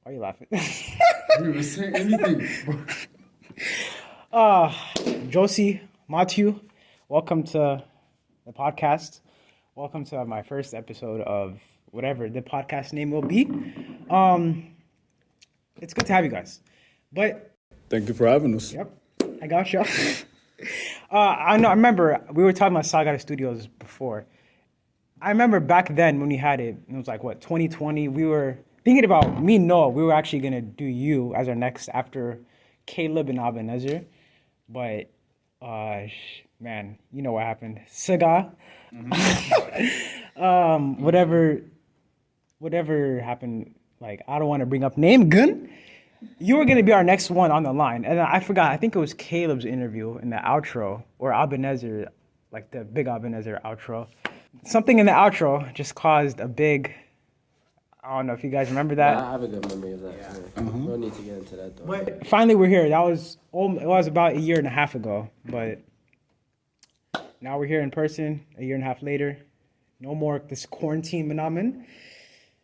Why are you laughing? You were saying anything. Josie, Matthew, welcome to the podcast. Welcome to my first episode of whatever the podcast name will be. It's good to have you guys. But Thank you for having us. yep, I got you. I know. I remember we were talking about Sagara Studios before. I remember back then when we had it. It was like what 2020. We were thinking about me and Noah. We were actually gonna do you as our next after Caleb and Abenezer, but man, you know what happened. Saga, whatever happened. Like I don't want to bring up name gun. You were gonna be our next one on the line, and I forgot. I think it was Caleb's interview in the outro, or Abenezer, like the big Abenezer outro. Something in the outro just caused a big. I don't know if you guys remember that. I have a good memory of that. Yeah. No need to get into that though. But finally, we're here. It was about a year and a half ago, but now we're here in person. A year and a half later, no more this quarantine phenomenon.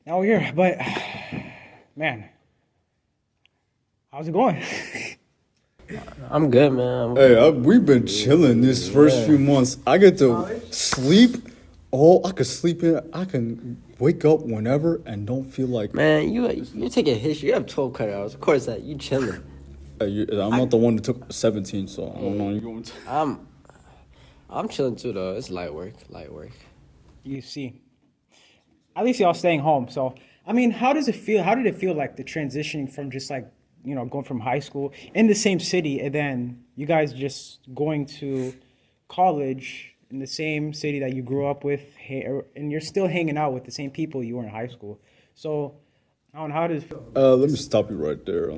Now we're here, but man, how's it going? I'm good, man. Hey, we've been chilling this first few months. I get to sleep. I can sleep in. I can wake up whenever and don't feel like. Man, you taking history. You have 12 credit hours. Of course, that you chilling. I'm not the one that took 17, so I don't know. You going to? I'm chilling too though. It's light work. You see, at least y'all staying home. So I mean, how does it feel? How did it feel like the transitioning from just like going from high school in the same city and then you guys just going to college in the same city that you grew up with, and you're still hanging out with the same people you were in high school. So, I don't know, how does it feel? Let me stop you right there.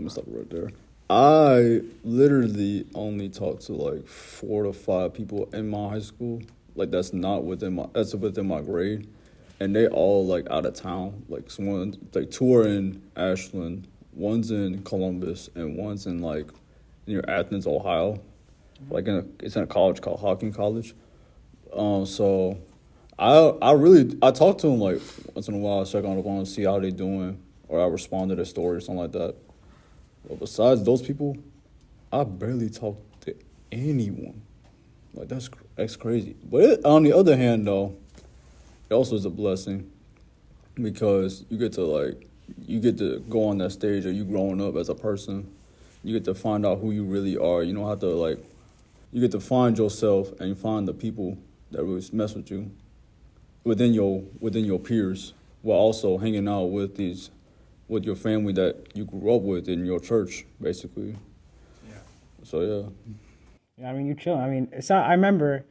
I literally only talked to like 4 to 5 people in my high school. Like that's within my grade, and they all like out of town. Like someone like 2 are in Ashland, one's in Columbus, and one's in like near Athens, Ohio. Like it's in a college called Hawking College. So I talk to them like once in a while, check on them, see how they doing, or I respond to their story or something like that. But besides those people, I barely talk to anyone. Like that's crazy. But on the other hand, though, it also is a blessing because you get to go on that stage of you growing up as a person. You get to find out who you really are. You don't have to you get to find yourself and you find the people that really mess with you within your peers, while also hanging out with your family that you grew up with in your church, basically. Yeah. So yeah. Yeah, I mean, you chill. I mean, I remember.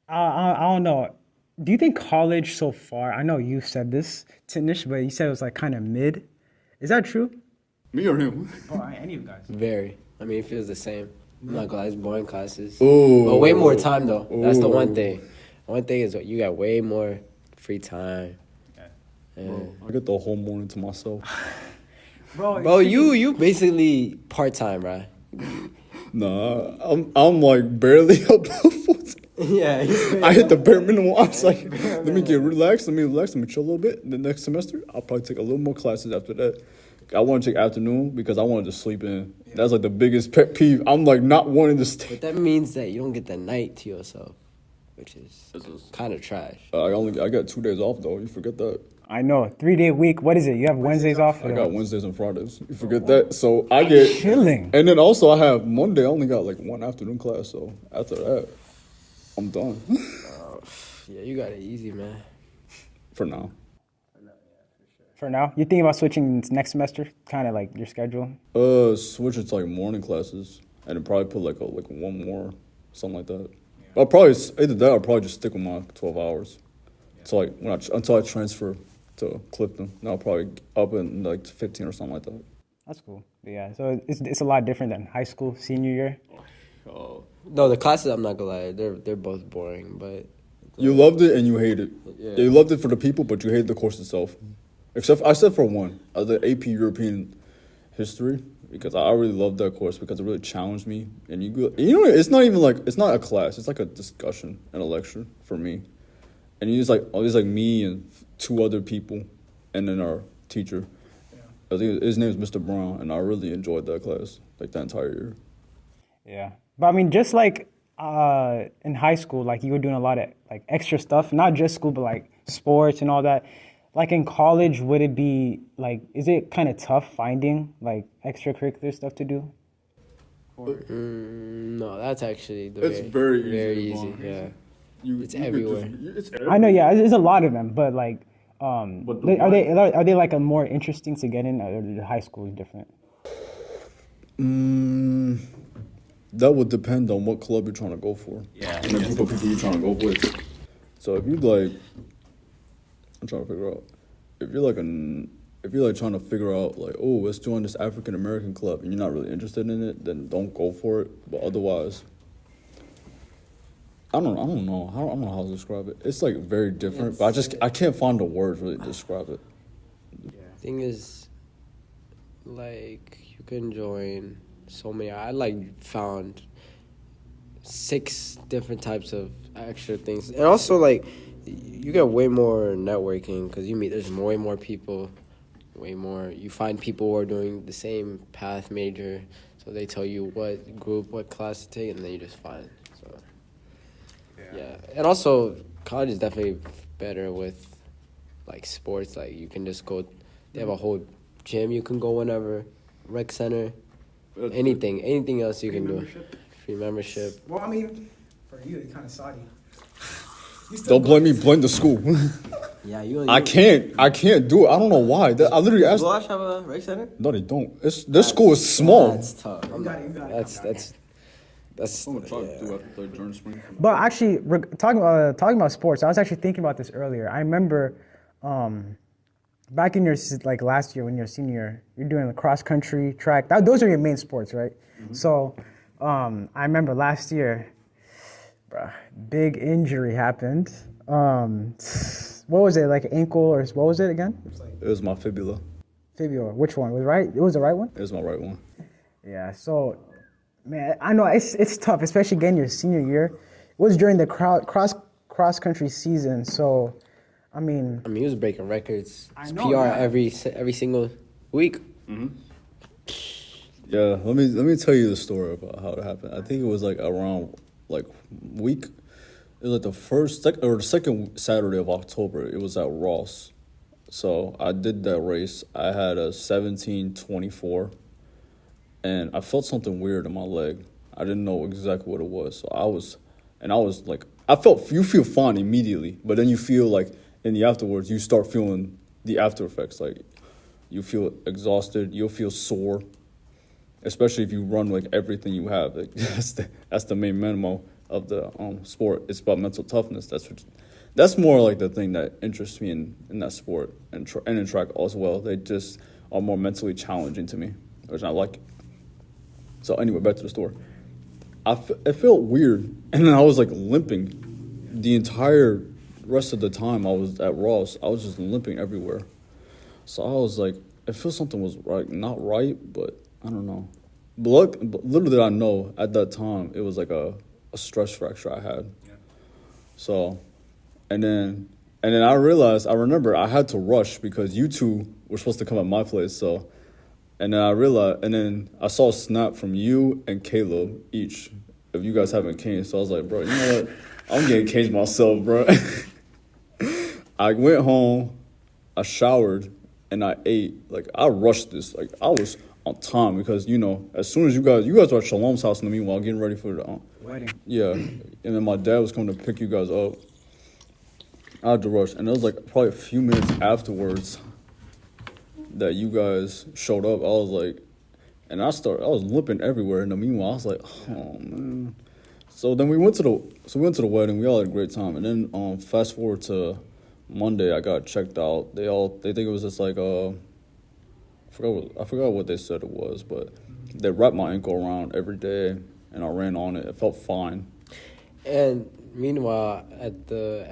I don't know. Do you think college so far? I know you said this to Nish, but you said it was like kind of mid. Is that true? Me or him? Oh, any of you guys. Very. I mean, it feels the same. I'm not gonna lie, it's boring classes. Ooh. But way more time though. That's the one Ooh. thing. One thing is you got way more free time. Bro, I get the whole morning to myself. Bro, you basically part time, right? Nah, I'm like barely above full time. Yeah. I hit the bare minimum. I was like, let me get relaxed. Let me chill a little bit. The next semester, I'll probably take a little more classes after that. I want to take afternoon because I wanted to sleep in. Yeah. That's like the biggest pet peeve. I'm like not wanting to stay. But that means that you don't get the night to yourself, which is kind of trash. I got 2 days off though. You forget that. I know, 3-day week. What is it? You have Wednesdays off? I got Wednesdays and Fridays. You forget that. So I get chilling. And then also I have Monday. I only got like 1 afternoon class. So after that, I'm done. Yeah, you got it easy, man. For now. For now, you thinking about switching next semester? Kind of like your schedule. Switch it to like morning classes, and then probably put like one more, something like that. Yeah. I'll probably either that or probably just stick with my 12 hours. Yeah. So like until I transfer to Clifton, then I'll probably up in like 15 or something like that. That's cool. But yeah, so it's a lot different than high school senior year. Oh no, the classes I'm not gonna lie, they're both boring, but you loved it and you hate it. Yeah. You loved it for the people, but you hated the course itself. Except for one, the AP European History, because I really loved that course because it really challenged me. And it's not even like it's not a class; it's like a discussion and a lecture for me. And it's like me and 2 other people, and then our teacher. I think his name is Mr. Brown, and I really enjoyed that class like that entire year. Yeah. But I mean, just like in high school, like you were doing a lot of like extra stuff, not just school, but like sports and all that. Like in college, would it be like, is it kind of tough finding like extracurricular stuff to do? No, that's actually It's very easy very to easy. find. Yeah, You, It's you could everywhere. it's I know, yeah, there's a lot of them, but like, But the are they like a more interesting to get in, or the high school is different? That would depend on what club you're trying to go for. Yeah. And the group of people you're trying to go with. So if you like, I'm trying to figure out, if you're like trying to figure out like, oh, let's join this African American club, and you're not really interested in it, then don't go for it. But otherwise, I don't know. I don't know how to describe it. It's like very different, but I can't find the words really to describe it. Thing is, like you can join so many. I like found 6 different types of extra things, and also like you get way more networking because there's way more people, way more. You find people who are doing the same path major, so they tell you what group, what class to take, and then you just find. So yeah, and also college is definitely better with like sports. Like you can just go. They have a whole gym you can go whenever, rec center, anything else you can do. Free membership. Well, I mean, for you, it's kind of Saudi. Don't blame me. Blame the school. Yeah, you. I can't do it. I don't know why. I literally asked. Blush have a rec center? No, they don't. This school is small. That's tough. You got it. That's. I'm gonna try to do after third during spring. But actually, talking about sports, I was actually thinking about this earlier. I remember back in your like last year when you're a senior, you're doing the cross country, track. Those are your main sports, right? Mm-hmm. So I remember last year, bruh, big injury happened. What was it, like ankle or what was it again? It was my fibula. Fibula. Which one was right? It was the right one. It was my right one. Yeah. So, man, I know it's tough, especially getting your senior year. It was during the cross country season, so. I mean, he was breaking records. I It's know, PR yeah. every single week. Yeah, let me tell you the story about how it happened. I think it was like around like week. It was like the second Saturday of October. It was at Ross, so I did that race. I had a 17:24, and I felt something weird in my leg. I didn't know exactly what it was. So I was like, you feel fine immediately, but then you feel like in the afterwards, you start feeling the after effects. Like you feel exhausted, you'll feel sore, especially if you run like everything you have. Like that's the main memo of the sport. It's about mental toughness. That's more like the thing that interests me in that sport and in track as well. They just are more mentally challenging to me, which I like. So anyway, back to the story. It felt weird, and then I was like limping the entire rest of the time I was at Ross. I was just limping everywhere. So I was like, I feel something was like not right, but I don't know. But little did I know at that time it was like a stress fracture I had. Yeah. So, and then I remember I had to rush because you two were supposed to come at my place. So, and then I saw a snap from you and Caleb each if you guys haven't came. So I was like, bro, you know what? I'm getting caged myself, bro. I went home, I showered, and I ate. Like, I rushed this. Like, I was on time because, as soon as you guys were at Shalom's house in the meanwhile, getting ready for the wedding. Yeah. And then my dad was coming to pick you guys up. I had to rush. And it was like probably a few minutes afterwards that you guys showed up. I was like, and I was limping everywhere. In the meanwhile, I was like, oh, man. So then we went to the wedding. We all had a great time. And then fast forward to Monday, I got checked out. They think it was just like I forgot what they said it was, but they wrapped my ankle around every day, and I ran on it. It felt fine. And meanwhile,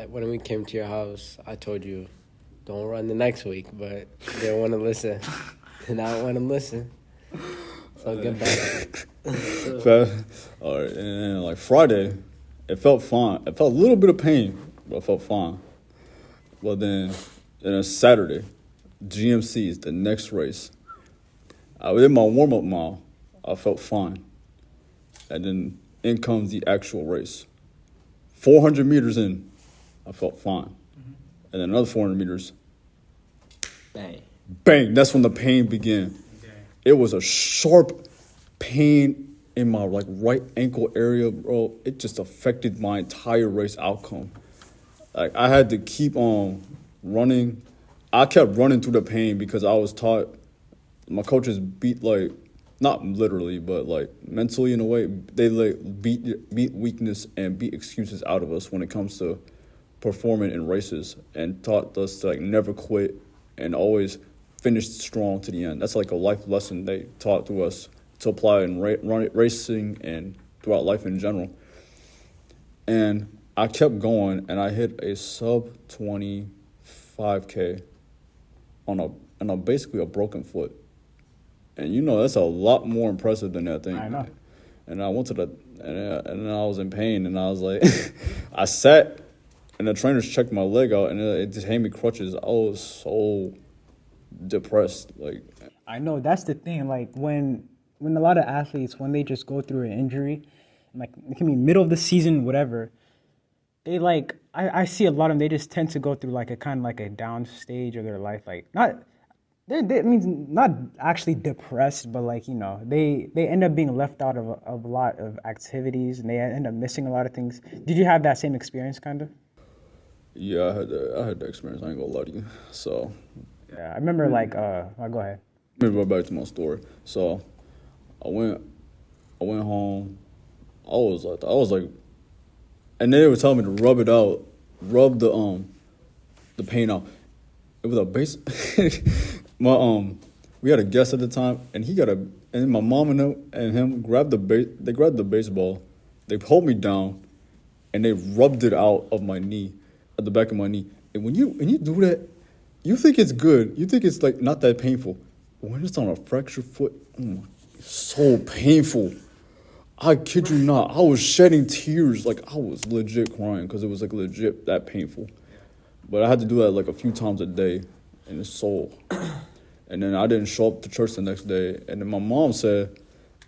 when we came to your house, I told you, don't run the next week, but they didn't want to listen. And I don't want to listen. So get back. All right, and then like Friday, it felt fine. It felt a little bit of pain, but it felt fine. But then Saturday, GMC is the next race. I did my warm up mile. I felt fine, and then in comes the actual race. 400 meters in, I felt fine, and then another 400 meters. Bang. Bang! That's when the pain began. Okay. It was a sharp pain in my like right ankle area, bro. It just affected my entire race outcome. Like I had to keep on running. I kept running through the pain because I was taught. My coaches beat like, not literally, but like mentally in a way. They like beat weakness and beat excuses out of us when it comes to performing in races, and taught us to like never quit and always finish strong to the end. That's like a life lesson they taught to us to apply in racing and throughout life in general. And I kept going, and I hit a sub 25K on a basically a broken foot. And you know that's a lot more impressive than that thing. I know. And I went to and I was in pain, and I was like, I sat, and the trainers checked my leg out, and it just handed me crutches. I was so depressed. Like, I know that's the thing. Like when a lot of athletes, when they just go through an injury, like it can be middle of the season, whatever, they like I see a lot of them. They just tend to go through like a kind of like a down stage of their life. Like not they means not actually depressed, but like they end up being left out of a lot of activities, and they end up missing a lot of things. Did you have that same experience, kind of? yeah, I had that experience. I ain't gonna lie to you. So, Yeah, I remember like oh, go ahead. let me go back to my story. So, I went home. I was like, and then they were telling me to rub it out, rub the pain out. It was a base. We had a guest at the time, and and my mom and him grabbed they grabbed the baseball, they pulled me down, and they rubbed it out of my knee, at the back of my knee. And when you do that, you think it's good, you think it's like not that painful, but when it's on a fractured foot, it's so painful. I kid you not, I was shedding tears, like I was legit crying because it was like legit that painful. But I had to do that like a few times a day, and it's so. And then I didn't show up to church the next day, and then my mom said,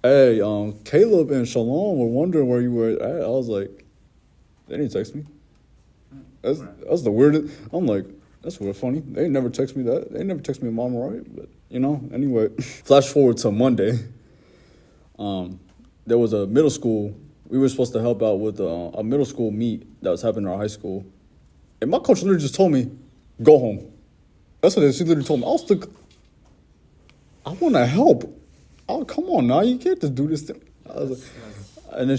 "Hey, Caleb and Shalom were wondering where you were at." I was like, "They didn't text me." That's the weirdest. I'm like, that's weird, funny. They never text me that. They never text me, "Mom, all right?" But anyway. Flash forward to Monday. There was a middle school. We were supposed to help out with a middle school meet that was happening in our high school. And my coach literally just told me, "Go home." That's what she literally told me. I want to help. Oh, come on now. You can't just do this thing. I was like, and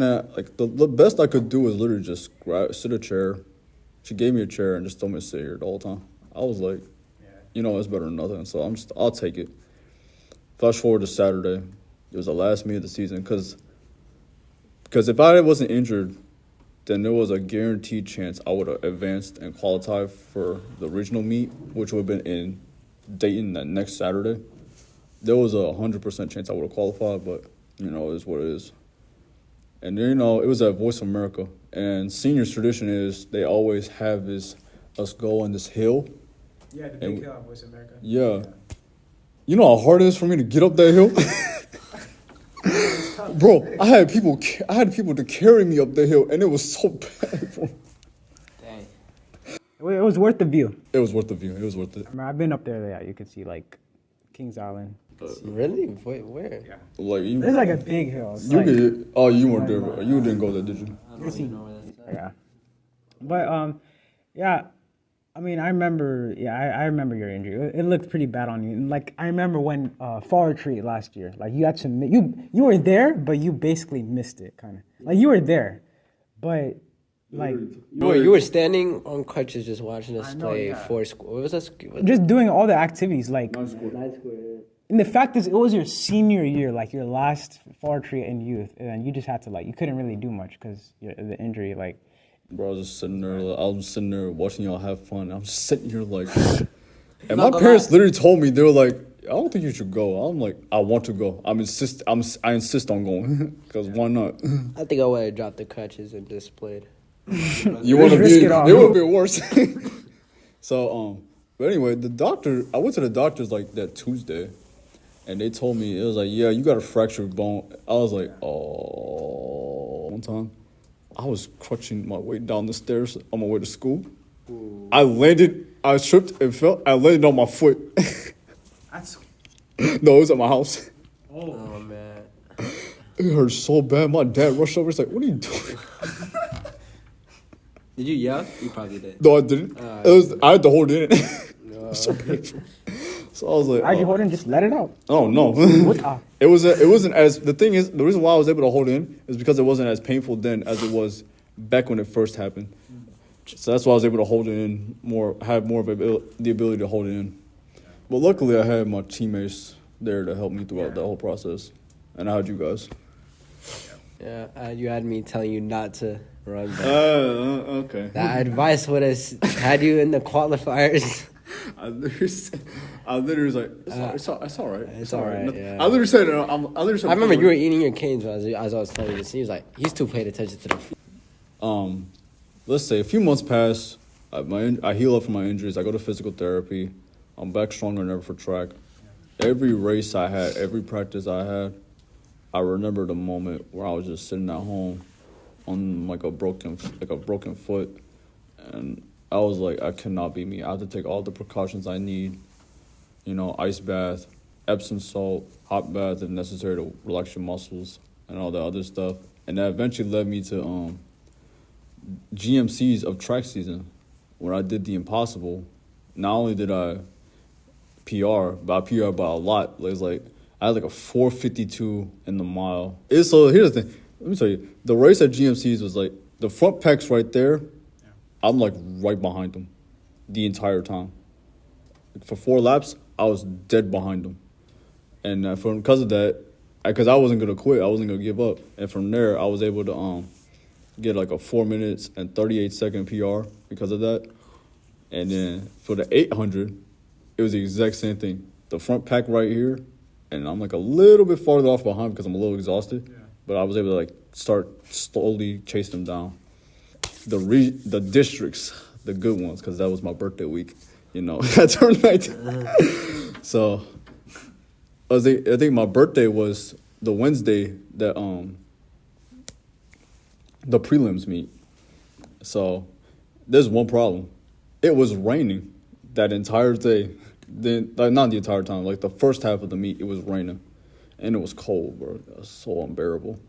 then like the best I could do was literally just sit a chair. She gave me a chair and just told me to sit here the whole time. I was like, it's better than nothing. So I'll take it. Flash forward to Saturday. It was the last meet of the season because if I wasn't injured, then there was a guaranteed chance I would have advanced and qualified for the regional meet, which would have been in Dayton that next Saturday. There was a 100% chance I would have qualified, but, it is what it is. And then, it was at Voice of America. And seniors' tradition is they always have us go on this hill. Yeah, the big hill at Voice of America. Yeah. You know how hard it is for me to get up that hill? Bro, I had people to carry me up the hill, and it was so bad, bro. Dang. It was worth the view. It was worth the view. It was worth it. I mean, I've been up there. Yeah, you can see like Kings Island. Really? Wait, where? Yeah, Like it's like a big hill. It's you like, you weren't there. You didn't go there, did you? I don't even know where that's at. yeah, but yeah. I mean, I remember. Yeah, I remember your injury. It looked pretty bad on you. And like I remember when fall retreat last year. Like you had to you were there, but you basically missed it, kind of. Like you were there, but like You were standing on crutches just watching us I know, play yeah. four school. What was that? just doing all the activities. Like, Night school. and the fact is, it was your senior year, like your last fall retreat in youth, and then you just had to you couldn't really do much because the injury, like. Bro, I was just sitting there. I was sitting there watching y'all have fun. I'm just sitting here like, and my Not gonna parents lie. literally told me, they were like, "I don't think you should go." I'm like, "I want to go. I insist on going because why not?" I think I would have dropped the crutches and just played. You want to risk be? it all. It would be worse. So but anyway, I went to the doctor's like that Tuesday, and they told me, it was like, yeah, you got a fractured bone. I was like, oh. One time, I was crutching my way down the stairs on my way to school. Ooh. I tripped and fell. I landed on my foot. That's No, it was at my house. Oh man. It hurt so bad. My dad rushed over. He's like, "What are you doing?" Did you yell? You probably did. No, I didn't. I had to hold it in. It was so painful. So I was like, How'd you hold it and just let it out? Oh no. It wasn't as, the thing is, the reason why I was able to hold it in is because it wasn't as painful then as it was back when it first happened. So that's why I was able to hold it in more, have more of the ability to hold it in. But luckily I had my teammates there to help me throughout the whole process. And I had you guys. Yeah, you had me telling you not to run. Okay. That advice would have had you in the qualifiers. I literally was like, it's all right. It's all right. Yeah. I literally said, I remember you were eating your canes as I was telling you this. He was like, he's too paid attention to the. Let's say a few months pass. I heal up from my injuries. I go to physical therapy. I'm back stronger than ever for track. Every race I had, every practice I had, I remember the moment where I was just sitting at home on like a broken foot, and I was like, I cannot be me. I have to take all the precautions I need, ice bath, Epsom salt, hot bath if necessary to relax your muscles and all that other stuff. And that eventually led me to GMCs of track season, when I did the impossible. Not only did I PR, but I PR by a lot. It was like, I had like a 4:52 in the mile. So here's the thing. Let me tell you, the race at GMCs was like, the front pack's right there. I'm like right behind them the entire time. For 4 laps, I was dead behind them. And because of that, because I wasn't going to quit, I wasn't going to give up. And from there, I was able to get like a 4 minutes and 38 second PR because of that. And then for the 800, it was the exact same thing. The front pack right here, and I'm like a little bit farther off behind because I'm a little exhausted. Yeah. But I was able to like start slowly chase them down. The districts, the good ones, because that was my birthday week. I turned 19. So I think my birthday was the Wednesday that the prelims meet. So there's one problem. It was raining that entire day. Not the entire time, like the first half of the meet, it was raining. And it was cold, bro. It was so unbearable.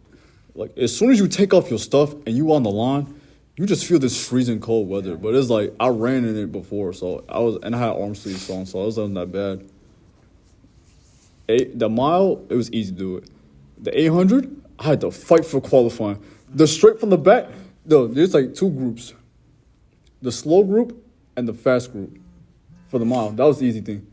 Like, as soon as you take off your stuff and you on the line, you just feel this freezing cold weather. But it's like, I ran in it before, and I had arm sleeves on, so it wasn't that bad. The mile, it was easy to do it. The 800, I had to fight for qualifying. The straight from the back, there's like 2 groups. The slow group and the fast group for the mile. That was the easy thing.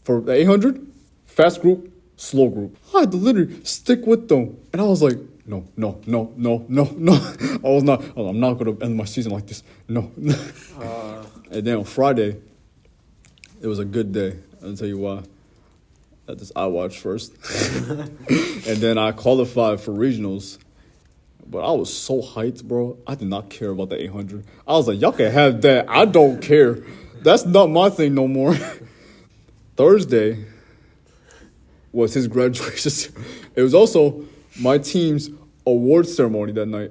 For the 800, fast group, slow group. I had to literally stick with them. And I was like, no. I was not. I'm not going to end my season like this. No. And then on Friday, it was a good day. I'll tell you why. I watched first. And then I qualified for regionals. But I was so hyped, bro. I did not care about the 800. I was like, y'all can have that. I don't care. That's not my thing no more. Thursday was his graduation. It was also my team's award ceremony that night.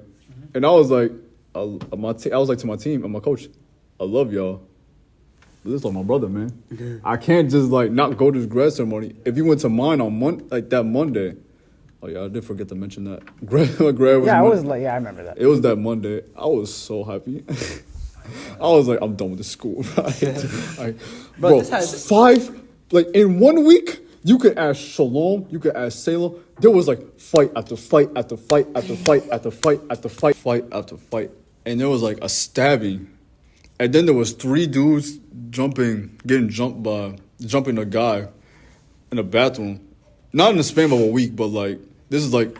And I was like, I was like to my team and my coach, I love y'all. This is like my brother, man. I can't just like not go to his grad ceremony. If you went to mine on that Monday. Oh yeah, I did forget to mention that. Grad was I remember that. It was that Monday. I was so happy. I was like, I'm done with this school. Bro, 5, like in 1 week, you could ask Shalom, you could ask Salem. There was like fight after fight after fight after fight after fight after fight after fight. And there was like a stabbing. And then there was 3 dudes jumping a guy in the bathroom. Not in the span of a week, but like, this is like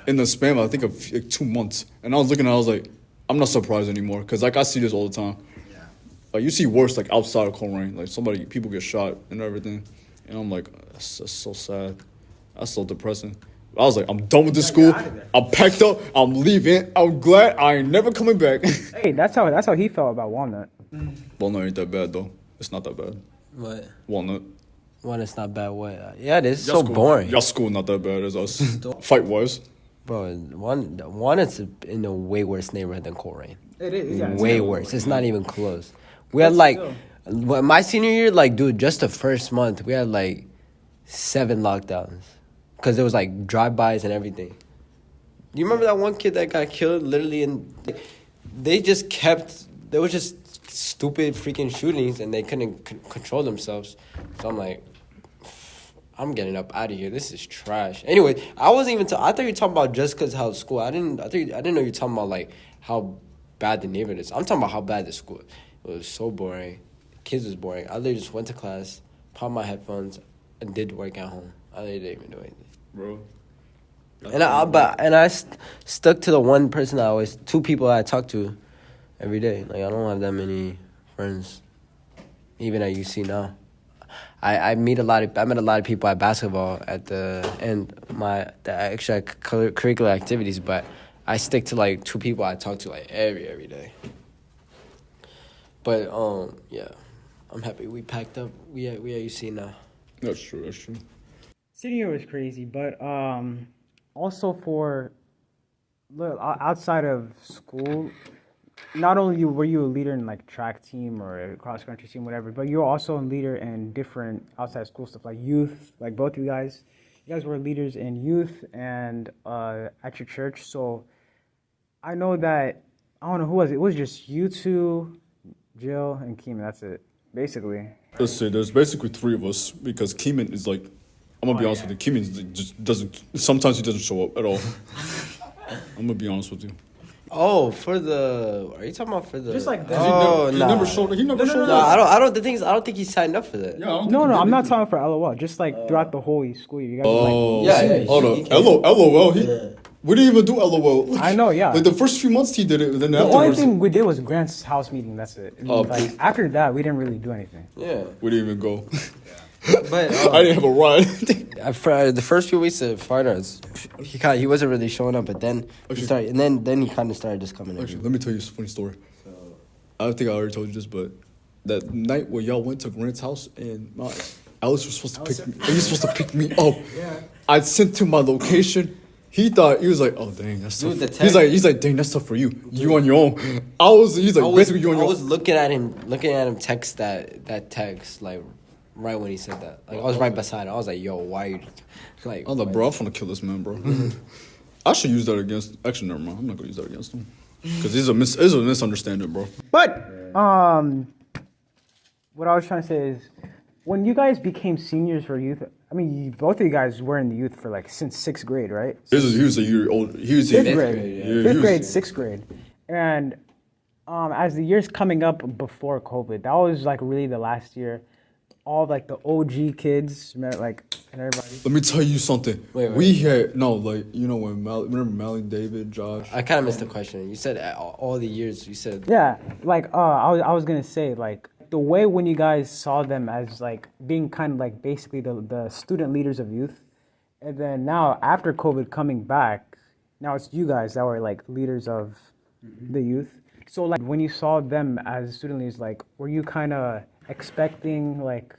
in the span, I think, of like 2 months. And I was looking, I was like, I'm not surprised anymore. Because like, I see this all the time. Yeah. Like, you see worse, like, outside of Coleraine. Like, people get shot and everything. And I'm like, that's so sad. That's so depressing. I was like, I'm done with this school. I'm packed up. I'm leaving. I'm glad I ain't never coming back. Hey, that's how he felt about Walnut. Walnut ain't that bad, though. It's not that bad. What? Walnut. When it's not bad, what? Yeah, it is Y'all so school- boring. Y'all school not that bad as us. Fight wise. Bro, one is in a way worse neighborhood than Coleraine. It is. Yeah, it's Way not- worse. It's not even close. We had But like, still. my senior year, like, dude, just the first month, we had like 7 lockdowns. Because there was like drive-bys and everything. Do you remember that one kid that got killed literally they just kept, there was just stupid freaking shootings and they couldn't control themselves. So I'm like, I'm getting up out of here. This is trash. Anyway, I wasn't even. I thought you were talking about just because how school. I didn't know you were talking about like how bad the neighborhood is. I'm talking about how bad the school. It was so boring. Kids was boring. I literally just went to class, popped my headphones, and did work at home. I literally didn't even do anything. Bro. And I stuck to the one person two people I talk to every day. Like I don't have that many friends, even at UC now. I met a lot of people at basketball at the extracurricular activities, but I stick to like 2 people I talk to like every day. But yeah, I'm happy we packed up. We at UC now. That's true. Senior year was crazy, but also for outside of school, not only were you a leader in like track team or a cross country team, whatever, but you're also a leader in different outside school stuff like youth. Like both of you guys were leaders in youth and at your church. So I know that I don't know who was it. It was just you two, Jill, and Keeman. That's it, basically. Let's say there's basically 3 of us because Keeman is like, I'm gonna be honest with you. Keeman just doesn't. Sometimes he doesn't show up at all. I'm gonna be honest with you. Oh, are you talking about for the? Just like the- He never showed. He never showed No, up. I don't. The thing is, I don't think he signed up for that. Yeah, I don't No, think he I'm did not either. talking for LOL. Just like throughout the whole school year, you guys. Oh, were, Yeah, like, yeah. Hold he on. can. LOL. We didn't even do LOL. I know, yeah. Like the first few months he did it, and then The only afterwards thing we did was Grant's house meeting. That's it. And, like after that, we didn't really do anything. Yeah, we didn't even go. but I didn't have a ride. the first few weeks of fine arts, he wasn't really showing up, but then he started, and then he kind of started just coming in. Actually, let me tell you a funny story. I don't think I already told you this, but that night where y'all went to Grant's house and Alex was supposed to pick me. He was supposed to pick me up. Yeah. I sent to my location. He was like, oh dang, that's tough. Dude, the He's like, dang, that's tough for you. You on your own. He's like, basically you on your I own. was looking at him text that text like right when he said that. Like I was right beside him. I was like, yo, why are you like? I was like, bro, I'm gonna kill this man, bro. I should use that against. Actually, never mind. I'm not gonna use that against him because it's a misunderstanding, bro. But what I was trying to say is, when you guys became seniors for youth, I mean, both of you guys were in the youth for like since 6th grade, right? He was a year old. He was Fifth a grade, grade, fifth grade, 6th grade, and as the years coming up before COVID, that was like really the last year. All like the OG kids, like and everybody. Let me tell you something. Wait. We had when remember Mally, David, Josh. I kind of missed the question. You said all the years. You said Yeah, like I was gonna say like the way when you guys saw them as like being kind of like basically the student leaders of youth, and then now after COVID coming back, now it's you guys that were like leaders of the youth. So like when you saw them as student leaders, like were you kind of expecting like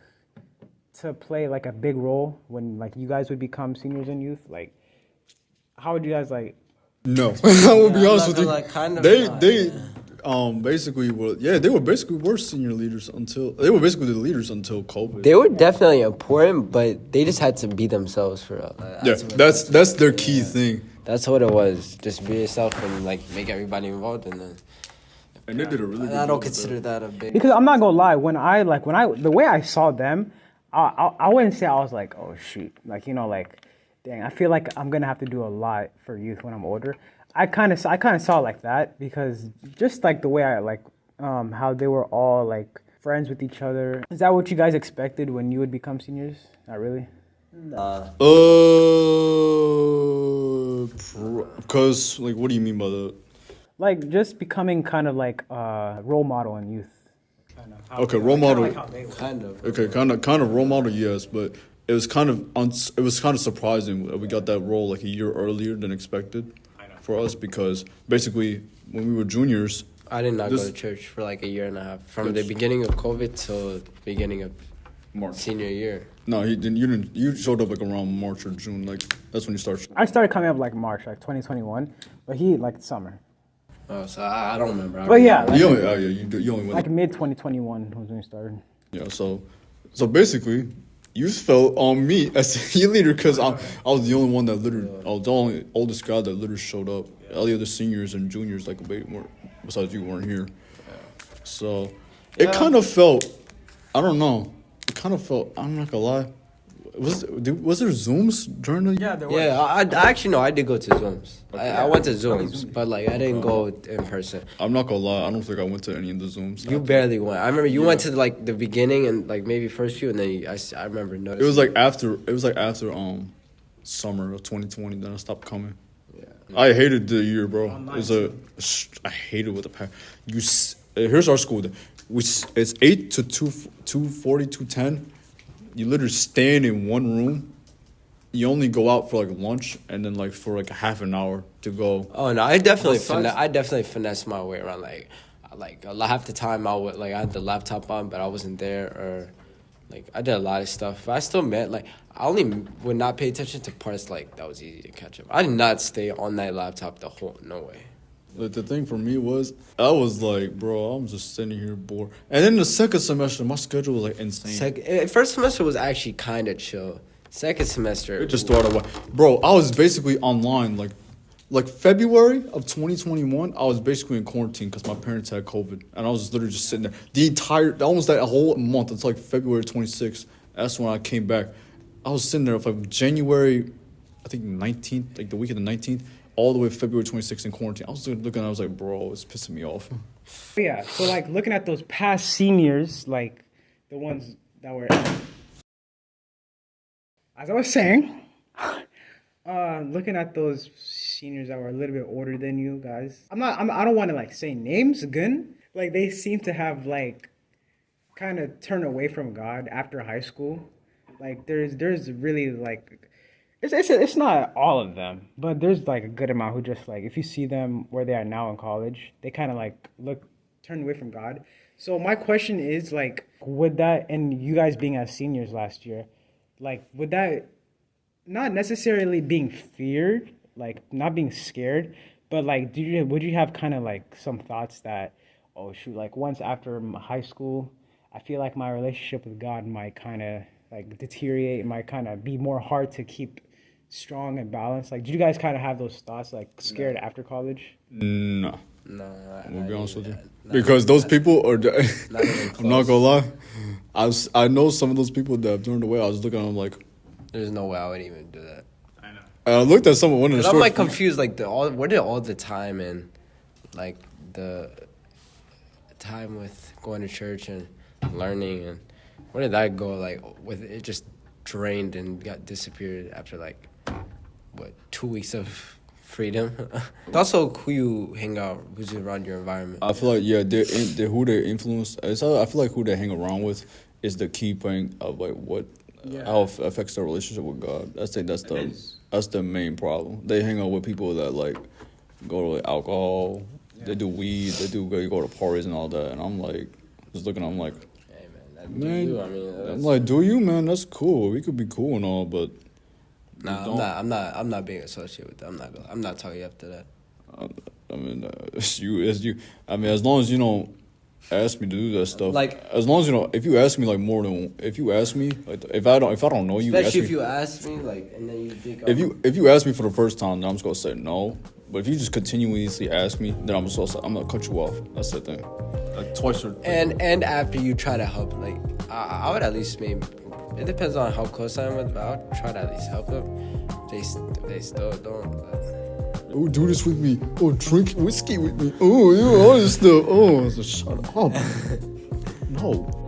to play like a big role when like you guys would become seniors in youth? Like how would you guys like? No, I will be honest with you. like, kind of they not, basically were senior leaders until they were basically the leaders until COVID. they were definitely important, but they just had to be themselves for. That's their key thing. That's what it was. Just be yourself and like make everybody involved, and then. And they did a really good I job don't with consider that a big. Because I'm not gonna lie, the way I saw them, I wouldn't say I was like, oh shoot, like like, dang, I feel like I'm gonna have to do a lot for youth when I'm older. I kind of saw it like that because just like the way I like how they were all like friends with each other. Is that what you guys expected when you would become seniors? Not really. Because like, what do you mean by that? Like just becoming kind of like a role model in youth. Okay, role model. Kind of. Okay, kind of role model, yes, but it was kind of surprising that we got that role like a year earlier than expected for us because basically when we were juniors, I did not go to church for like a year and a half from the beginning of COVID till the beginning of March. senior year. No, he didn't. You didn't. You showed up like around March or June. Like that's when you started. I started coming up like March, like 2021, but he like summer. Oh, so I don't remember. But yeah, like, You only, oh yeah, you only went. like mid 2021 was when we started. Yeah, so basically, you felt on me as senior leader because I was the only one that literally, I was the only oldest guy that literally showed up. All the other seniors and juniors, like, besides you, weren't here. So it kind of felt, I don't know, it kind of felt, I'm not gonna lie, was there Zooms during the? Yeah, there was. Yeah, I actually no, I did go to Zooms. I went to Zooms, but like I didn't go in person. I'm not gonna lie, I don't think I went to any of the Zooms. You barely went. I remember you went to like the beginning and like maybe first few, and then I remember noticing. It was like after summer of 2020. Then I stopped coming. Yeah. I hated the year, bro. I hated with the pack. Here's our school. It's 8 to 2:40, 2:10. You literally stand in one room. You only go out for like lunch and then like for like a half an hour to go. Oh no, I definitely Besides- finessed my way around. Like half the time I would like I had the laptop on, but I wasn't there, or like I did a lot of stuff. But I still met like I only would not pay attention to parts like that was easy to catch up. I did not stay on that laptop the whole no way. Like the thing for me was I was like, bro, I'm just sitting here bored. And then the second semester, my schedule was like insane. First semester was actually kind of chill. Second semester, It just started. Bro, I was basically online like February of 2021. I was basically in quarantine because my parents had COVID, and I was literally just sitting there almost that whole month. It's like February 26th. That's when I came back. I was sitting there from January, I think 19th, like the week of the 19th, all the way to February 26th in quarantine. I was looking, I was like, bro, it's pissing me off. Yeah, so like looking at those past seniors, like the ones that were, as I was saying, looking at those seniors that were a little bit older than you guys, I don't want to like say names again. Like they seem to have like kind of turned away from God after high school. Like there's really like it's not all of them, but there's like a good amount who just like if you see them where they are now in college, they kind of like turn away from God. So my question is like, would that, and you guys being as seniors last year, like would that not necessarily being feared, like not being scared, but like would you have kind of like some thoughts that, oh shoot, like once after high school, I feel like my relationship with God might kind of like deteriorate, it might kind of be more hard to keep strong and balanced. Like, did you guys kind of have those thoughts, like scared after college? No. No, I'm gonna be honest with you. Because those people are, I'm not gonna lie, I know some of those people that have turned away. I was looking at them like, there's no way I would even do that. and I looked at one of the I'm short. like confused, like where did all the time and like the time with going to church and learning and where did that go? Like with it just drained and got disappeared after like 2 weeks of freedom. Also, who you hang out, who's around your environment. I feel like they're who they influence. I feel like who they hang around with is the key point of like how it affects their relationship with God. That's the main problem. They hang out with people that like go to like alcohol, they do weed, they go to parties and all that. And I'm like, just looking at them like, Hey man, you. I mean, I'm like, do you, man? That's cool. We could be cool and all, but I'm not being associated with that. I'm not talking after that. I mean, it's you. I mean, as long as you don't ask me to do that stuff. Like, as long as you know, if you ask me like more than if you ask me, like if I don't know you, Especially ask if me, you ask me, like, and then you think if you ask me for the first time, then I'm just gonna say no. But if you just continuously ask me, then I'm gonna cut you off. That's the thing. Like twice or and after you try to help, like I would at least maybe. It depends on how close I am with, but I'll try to at least help them. They still don't. oh, do this with me. Oh, drink whiskey with me. Oh, you all this stuff. Oh, so shut up. No.